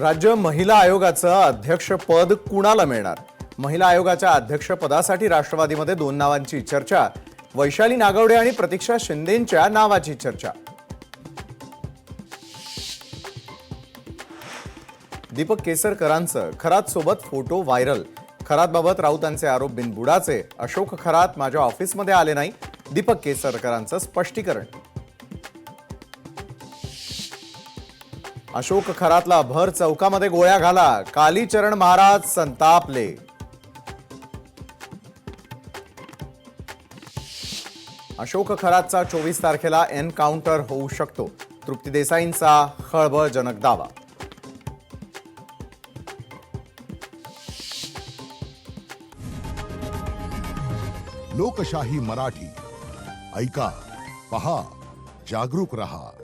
राज्य महिला आयोगाचं अध्यक्षपद कुणाला मिळणार? महिला आयोगाच्या अध्यक्षपदासाठी राष्ट्रवादीमध्ये दोन नावांची चर्चा. वैशाली नागवडे आणि प्रतीक्षा शिंदेंच्या नावाची चर्चा. दीपक केसरकरांचं खरात सोबत फोटो व्हायरल. खरातबाबत राऊतांचे आरोप बिनबुडाचे. अशोक खरात माझ्या ऑफिसमध्ये आले नाही, दीपक केसरकरांचं स्पष्टीकरण. अशोक खरातला भर चौकामध्ये गोळ्या घाला. कालीचरण महाराज संतापले. अशोक खरातचा 24 तारखेला एन्काउंटर होऊ शकतो. तृप्ती देसाईंचा खळबळजनक दावा. लोकशाही मराठी ऐका, पहा, जागरूक रहा.